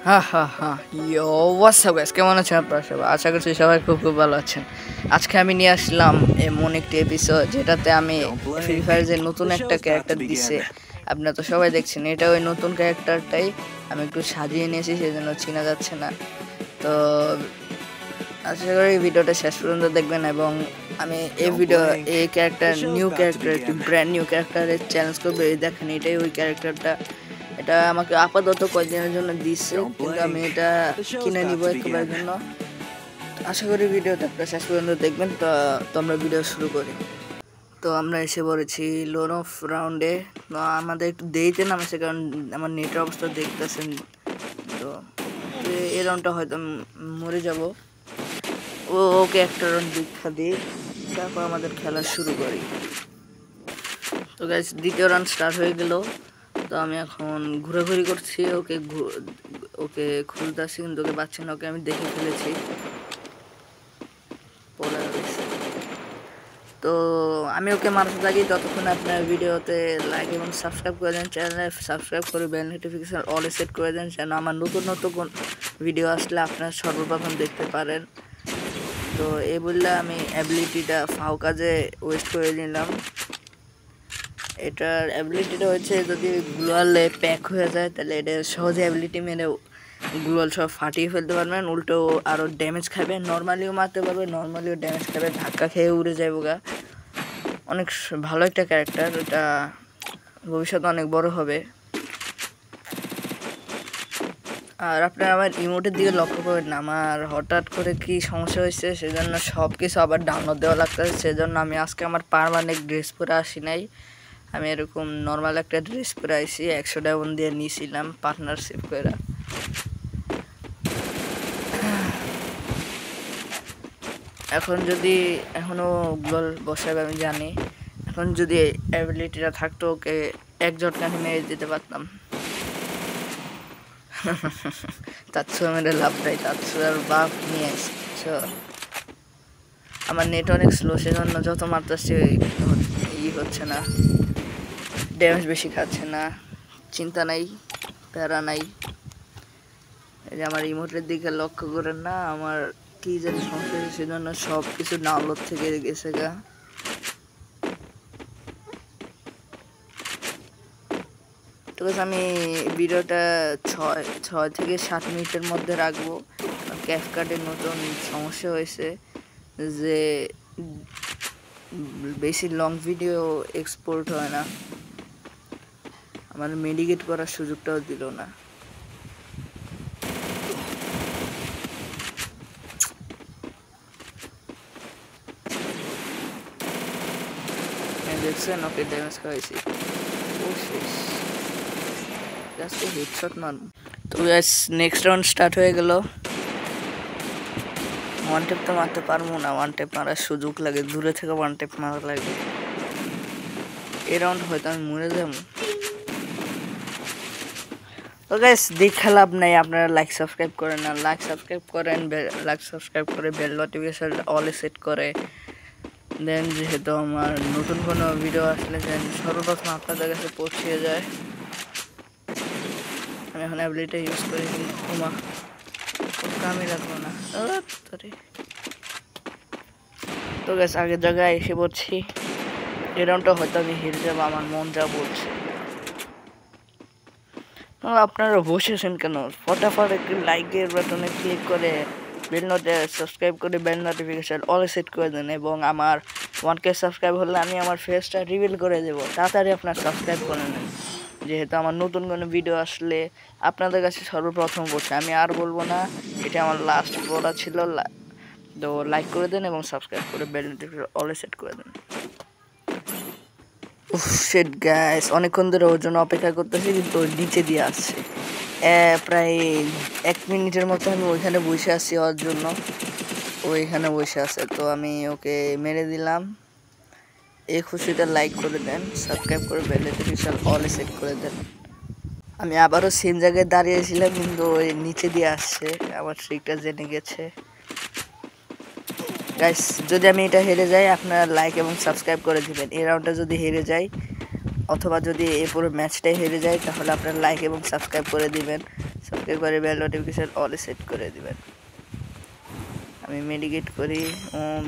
হা হা হা ইয়ো WhatsApp guys, কেমন আছেন আপনারা সবাই? আশা করছি সবাই খুব খুব ভালো আছেন। আজকে আমি নিয়ে আসলাম এমন একটি এপিসোড যেটাতে আমি ফ্রি ফায়ার যে নতুন একটা ক্যারেক্টার দিচ্ছে, আপনারা তো সবাই দেখছেন, এটা ওই নতুন ক্যারেক্টারটাই আমি একটু সাজিয়ে নিয়েছি, সেজন্য চেনা যাচ্ছে না। তো আশা করি ভিডিওটা শেষ পর্যন্ত দেখবেন এবং আমি এই ক্যারেক্টার নিউ ক্যারেক্টার একটি ব্র্যান্ড নিউ ক্যারেক্টারের চ্যালেঞ্জ করবো। এই দেখেন, এটাই ওই ক্যারেক্টারটা। এটা আমাকে আপাতত কয়েকদিনের জন্য দিচ্ছে, কিন্তু আমি এটা কিনে নিব একবারের জন্য। আশা করি ভিডিওটা আপনারা শেষ পর্যন্ত দেখবেন। তো আমরা ভিডিও শুরু করি। তো আমরা এসে পড়েছি লোন অফ রাউন্ডে। তো আমাদের একটু দেরিতে নামেছে, কারণ আমার নেটের অবস্থা দেখতেছেন। তো এই রাউন্ডটা হয়তো মরে যাব। ওকে একটা রাউন্ড দীক্ষা দিই, তারপর আমাদের খেলা শুরু করি। তো গাইস, দ্বিতীয় রাউন্ড স্টার্ট হয়ে গেল। তো আমি এখন ঘোরাঘুরি করছি, ওকে খুঁজতেছি, কিন্তু ওকে পাচ্ছি না। ওকে আমি দেখে ফেলেছি, পড়ে গেছে। তো আমি ওকে মারতে থাকি, ততক্ষণ আপনার ভিডিওতে লাইক এবং সাবস্ক্রাইব করে দেন, চ্যানেলে সাবস্ক্রাইব করে বেল নোটিফিকেশন অলে সেট করে দেন, যেন আমার নতুন নতুন ভিডিও আসলে আপনার সর্বপ্রথম দেখতে পারেন। তো এই বললে আমি অ্যাবিলিটিটা ফাও কাজে ওয়েস্ট করে নিলাম। এটার অ্যাবিলিটিটা হচ্ছে, যদি গ্লোয়ালে প্যাক হয়ে যায় তাহলে এটা সহজে অ্যাবিলিটি মেরে গ্লোয়াল সব ফাটিয়ে ফেলতে পারবেন। উল্টো আরও ড্যামেজ খাবে, নর্মালিও মারতে পারবে, নর্মালিও ড্যামেজ খাবে, ধাক্কা খেয়ে উড়ে যাবে গা। অনেক ভালো একটা ক্যারেক্টার, এটা ভবিষ্যতে অনেক বড় হবে। আর আপনারা আমার ইমোটের দিকে লক্ষ্য করবেন না, আমার হঠাৎ করে কি সমস্যা হয়েছে, সেজন্য সব কিছু আবার ডাউনলোড দেওয়া লাগতেছে। সেজন্য আমি আজকে আমার পার্মানেন্ট ড্রেস পরে আসি নাই, আমি এরকম নর্মাল একটা ড্রেস পরে আইসি। 100 ডায়মন্ড দিয়ে নিয়েছিলাম পার্টনারশিপ করে। এখন যদি এখনও গ্লোল বসাবে আমি জানি, এখন যদি অ্যাবিলিটিটা থাকতো ওকে এক ঝটকানি মেরে দিতে পারতাম। তাৎসু মেরে লাভ দেয়, তাৎসু আর বাপ নিয়ে আসছে। আমার নেট অনেক স্লো, সেজন্য যত মারতেছে হচ্ছে না, ড্যামেজ বেশি খাচ্ছে না। চিন্তা নাই, প্যারা নাই। এই যে আমার ইমোটের দিকে লক্ষ্য করেন না, আমার কি জানি সমস্যা হয়েছে, সেজন্য সব কিছু ডাউনলোড থেকে গেছে গা। তো আমি ভিডিওটা 6 থেকে 7 মিনিটের মধ্যে রাখবো। ক্যাপকাটের নতুন সমস্যা হয়েছে যে বেশি লং ভিডিও এক্সপোর্ট হয় না, আমার মেডিকেট করার সুযোগটাও দিল না। দেখছেন, ওকে ড্যামেজ খাওয়াইছি। ও শেষ, জাস্ট হেডশট মারুন। তো গাইস, নেক্সট রাউন্ড স্টার্ট হয়ে গেল। ওয়ান টেপ তো মারতে পারবো না, ওয়ান টেপ মারার সুযোগ লাগে, দূরে থেকে ওয়ান টেপ মারা লাগে। এই রাউন্ড হয়তো আমি মরে যাবো। তো গাইস, দেখা লাভ নাই, আপনারা লাইক সাবস্ক্রাইব করেন না, লাইক সাবস্ক্রাইব করে বেল নোটিফিকেশন অলে সেট করে দেন, যেহেতু আমার নতুন কোনো ভিডিও আসলে যেন সর্বপ্রথম আপনাদের কাছে পৌঁছে যায়। আমি এখন অ্যাবিলিটি ইউজ করি, ঘুমা কামে রাখবো না। তো গাইস, আগের জায়গায় এসে পড়ছি। এই রাউন্ডটা হয়তো আমি হেরে যাবো, আমার মন যা বলছে। আপনারা বসেছেন কেন? ফটাফট একটু লাইকের বাটনে ক্লিক করে সাবস্ক্রাইব করে বেল নোটিফিকেশন অল সেট করে দেন, এবং আমার 1K সাবস্ক্রাইব হলে আমি আমার ফেসটা রিভিল করে দেবো। তাড়াতাড়ি আপনার সাবস্ক্রাইব করে নেন, যেহেতু আমার নতুন কোনো ভিডিও আসলে আপনাদের কাছে সর্বপ্রথম বলছে। আমি আর বলবো না, এটা আমার লাস্ট বলা ছিল। তো লাইক করে দেন এবং সাবস্ক্রাইব করে বেল নোটিফিকেশন অল সেট করে দেন। শিট গাইস, অনেকক্ষণ ধরে ওর জন্য অপেক্ষা করতেছি, কিন্তু নিচে দিয়ে আসছে। প্রায় 1 মিনিটের মতো আমি ওইখানে বসে আছি ওর জন্য, ওইখানে বসে আছে। তো আমি ওকে মেরে দিলাম। এই খুশিটা লাইক করে দেন, সাবস্ক্রাইব করে বেল নোটিফিকেশন অল সেট করে দেন। আমি আবারও সেম জায়গায় দাঁড়িয়েছিলাম, কিন্তু ওই নিচে দিয়ে আসছে, আমার ট্রিকটা জেনে গেছে। গাইস, যদি আমি এটা হেরে যাই, আপনারা লাইক এবং সাবস্ক্রাইব করে দিবেন। এই রাউন্ডটা যদি হেরে যাই, অথবা যদি এই পুরো ম্যাচটাই হেরে যায় তাহলে আপনারা লাইক এবং সাবস্ক্রাইব করে দিবেন, সাবস্ক্রাইব করে বেল নোটিফিকেশন অল সেট করে দিবেন। আমি মেডিকেট করি,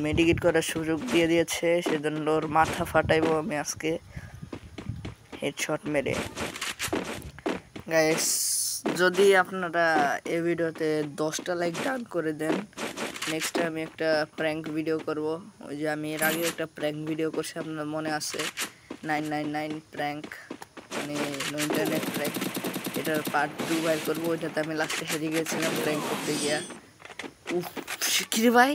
মেডিকেট করার সুযোগ দিয়ে দিয়েছে, সেজন্য ওর মাথা ফাটাইবো আমি আজকে হেডশট মেরে। গাইস যদি আপনারা এই ভিডিওতে 10টা লাইক ডান করে দেন, নেক্সট আমি একটা প্র্যাঙ্ক ভিডিও করব। ওই যে আমি এর আগে একটা প্র্যাঙ্ক ভিডিও করছি, আপনার মনে আছে 999 প্র্যাঙ্ক, মানে ইন্টারনেট প্র্যাঙ্ক। এটার পার্ট 2 বাইর করবো। ওইটাতে আমি লাস্টে হেরে গিয়েছিলাম প্র্যাঙ্ক করতে গিয়া। উফ কিরে ভাই,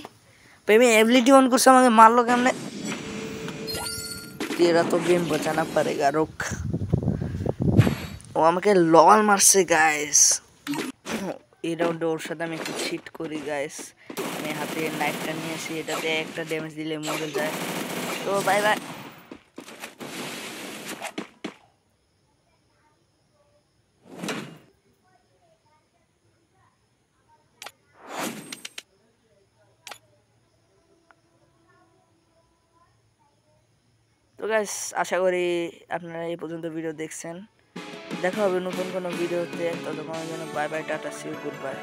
আমি এবিলিটি অন করছে, আমাকে মারলো কেমনে? তেরা তো গেম বাঁচানা পারেগা, রুক। ও আমাকে লল মারছে গাইস। এই রাউন্ডে ওর সাথে আমি একটু চিট করি গাইস। আমি হাতে নাইফটা নিয়ে আসি, এটাতে একটা ড্যামেজ দিলে মরে যায়। তো বাই বাই। তো গাইস আশা করি আপনারা এই পর্যন্ত ভিডিও দেখছেন। দেখা হবে নতুন কোনো ভিডিওতে, ততক্ষণের জন্য bye bye, tata, see you, good by.